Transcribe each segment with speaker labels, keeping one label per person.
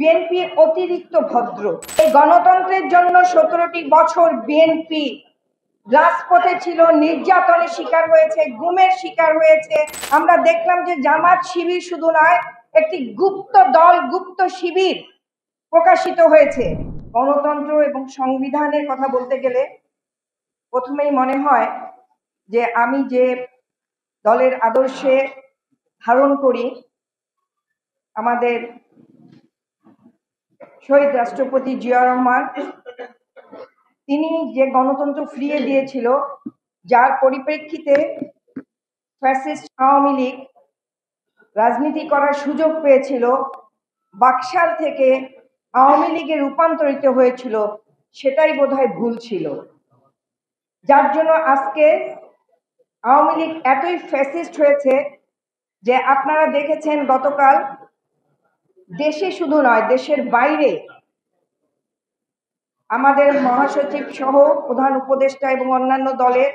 Speaker 1: BNP অতিরিক্ত ভদ্র। এই গণতন্ত্রের জন্য 17টি বছর বিএনপি রাজপথে ছিল, নির্যাতনের শিকার হয়েছে, গুমের শিকার হয়েছে। আমরা দেখলাম যে জামাত শিবির শুধু নয়, একটি গুপ্ত দল, গুপ্ত শিবির প্রকাশিত হয়েছে। গণতন্ত্র এবং সংবিধানের কথা বলতে গেলে প্রথমেই মনে হয় যে আমি যে দলের আদর্শে ধারণ করি, আমাদের শহীদ রাষ্ট্রপতি জিয়া রহমান, তিনি যে গণতন্ত্র ফিরিয়ে দিয়েছিল, যার পরিপ্রেক্ষিতে ফ্যাসিস্ট আওয়ামী লীগ রাজনীতি করার সুযোগ পেয়েছিল, বাকশাল থেকে আওয়ামী লীগে রূপান্তরিত হয়েছিল, সেটাই বোধহয় ভুল ছিল। যার জন্য আজকে আওয়ামী লীগ এতই ফ্যাসিস্ট হয়েছে যে আপনারা দেখেছেন গতকাল দেশে শুধু নয়, দেশের বাইরে আমাদের মহাসচিব সহ প্রধান উপদেষ্টা এবং অন্যান্য দলের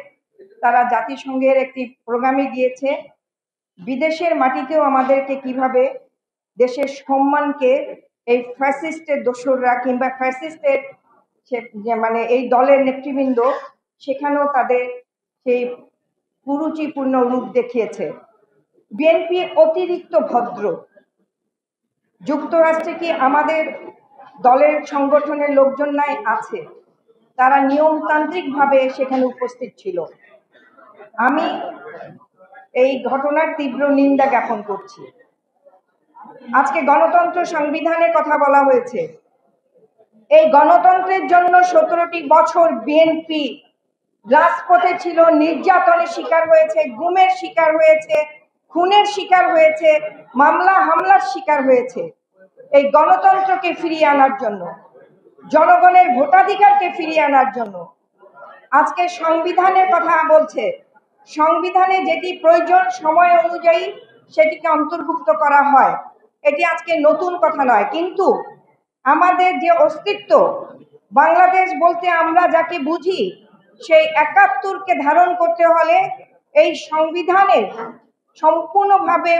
Speaker 1: তারা জাতিসংঘের একটি প্রোগ্রামে গিয়েছে। বিদেশের মাটিতেও আমাদেরকে কিভাবে দেশের সম্মানকে এই ফ্যাসিস্টের দোসররা কিংবা ফ্যাসিস্টের মানে এই দলের নেতৃবৃন্দ সেখানেও তাদের সেই কুরুচিপূর্ণ রূপ দেখিয়েছে। বিএনপি অতিরিক্ত ভদ্র। যুক্তরাষ্ট্রে কি আমাদের দলের সংগঠনের লোকজন নাই? আছে, তারা নিয়মতান্ত্রিকভাবে সেখানে উপস্থিত ছিল। আমি এই ঘটনার তীব্র নিন্দা জ্ঞাপন করছি। আজকে গণতন্ত্র সংবিধানের কথা বলা হয়েছে। এই গণতন্ত্রের জন্য 17টি বছর বিএনপি রাজপথে ছিল, নির্যাতনের শিকার হয়েছে, গুমের শিকার হয়েছে, খুনের শিকার হয়েছে, মামলা হামলার শিকার হয়েছে। এই গণতন্ত্রকে ফিরিয়ে আনার জন্য, জনগণের ভোটাধিকারকে ফিরিয়ে আনার জন্য আজকে সংবিধানের কথা বলছে। সংবিধানে যেটি প্রয়োজন সময় অনুযায়ী সেটিকে অন্তর্ভুক্ত করা হয়, এটি আজকে নতুন কথা নয়। কিন্তু আমাদের যে অস্তিত্ব, বাংলাদেশ বলতে আমরা যাকে বুঝি, সেই ৭১কে ধারণ করতে হলে এই সংবিধানের সম্পূর্ণভাবে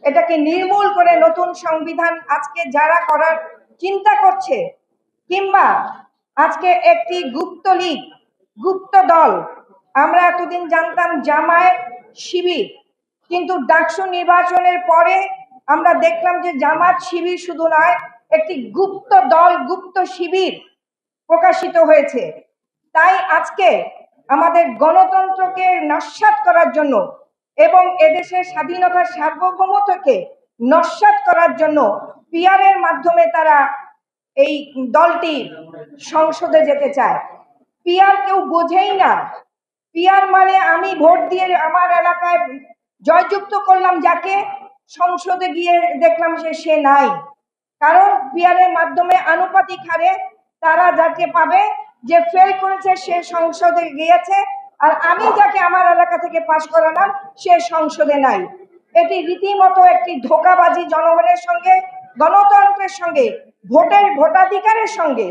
Speaker 1: এটাকে নির্মূল করে নতুন সংবিধান আজকে যারা করার চিন্তা করছে, কিংবা আজকে একটি গুপ্ত লীগ, গুপ্ত দল, আমরা এতদিন জানতাম জামায়াত শিবির, কিন্তু ডাকসু নির্বাচনের পরে আমরা দেখলাম যে জামাত শিবির শুধু নয়, একটি গুপ্ত দল, গুপ্ত শিবির প্রকাশিত হয়েছে। তাই আজকে আমাদের গণতন্ত্রকে নস্যাৎ করার জন্য এবং এদেশের স্বাধীনতার সার্বভৌমত্বকে নস্যাৎ করার জন্য পিআরের মাধ্যমে তারা এই দলটি সংসদে যেতে চায়। পিআর কেউ বোঝেই না। পিআর মানে আমি ভোট দিয়ে আমার এলাকায় জয়যুক্ত করলাম যাকে, সংসদে গিয়ে দেখলাম সে নাই। কারণ পিআরের মাধ্যমে আনুপাতিক হারে তারা যাকে পাবে, যে ফেল করেছে সে সংসদে গিয়েছে, আর আমি যাকে আমার এলাকা থেকে পাশ করালাম সে সংসদে নাই। এটি রীতিমতো একটি ধোঁকাবাজি জনগণের সঙ্গে, গণতন্ত্রের সঙ্গে, ভোটাধিকারের সঙ্গে।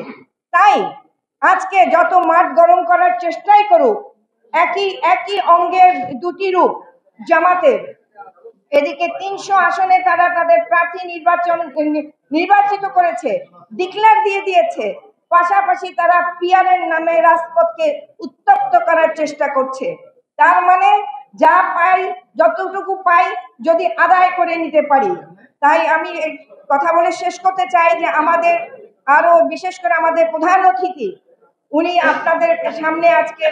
Speaker 1: তাই আজকে যত মাঠ গরম করার চেষ্টাই করুক, একই অঙ্গের দুটি রূপ জামাতের। এদিকে 300 আসনে তারা তাদের প্রার্থী নির্বাচিত করেছে, ডিক্লেয়ার দিয়ে দিয়েছে। পাশাপাশি তারা পিআরের নামে রাজপথকে উত্তপ্ত করার চেষ্টা করছে। তার মানে যা পাই, যতটুকু পাই যদি আদায় করে নিতে পারি। তাই আমি কথা বলে শেষ করতে চাই যে আমাদের আরো বিশেষ করে আমাদের প্রধান অতিথি, উনি আপনাদের সামনে আজকে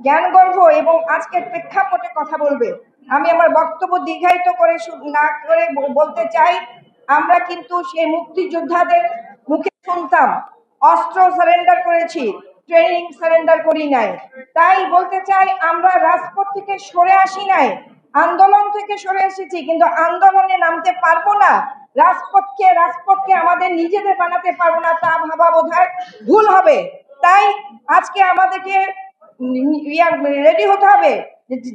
Speaker 1: জ্ঞানগর্ভ এবং আজকের প্রেক্ষাপটে কথা বলবে। আমি আমার বক্তব্য দীর্ঘায়িত করে না করে বলতে চাই, আমরা কিন্তু সেই মুক্তিযোদ্ধাদের মুখে শুনতাম অস্ত্র সারেন্ডার করেছি, ট্রেনিং সারেন্ডার করি নাই। তাই বলতে চাই, আমরা রাজপথ থেকে সরে আসি নাই, আন্দোলন থেকে সরে এসেছি, কিন্তু আন্দোলনে নামতে পারবো না। রাজপথকে আমাদের নিজেদের বানাতে পারবো না, তা ভাবা বোধহয় ভুল হবে। তাই আজকে আমাদেরকে রেডি হতে হবে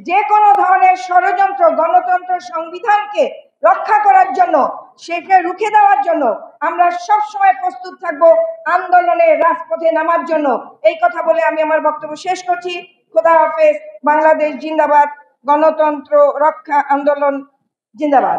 Speaker 1: যে কোনো ধরনের ষড়যন্ত্র, গণতন্ত্র সংবিধানকে রক্ষা করার জন্য, সেকে রুখে দেওয়ার জন্য আমরা সব সময় প্রস্তুত থাকবো আন্দোলনে রাজপথে নামার জন্য। এই কথা বলে আমি আমার বক্তব্য শেষ করছি। খোদা হাফেজ। বাংলাদেশ জিন্দাবাদ। গণতন্ত্র রক্ষা আন্দোলন জিন্দাবাদ।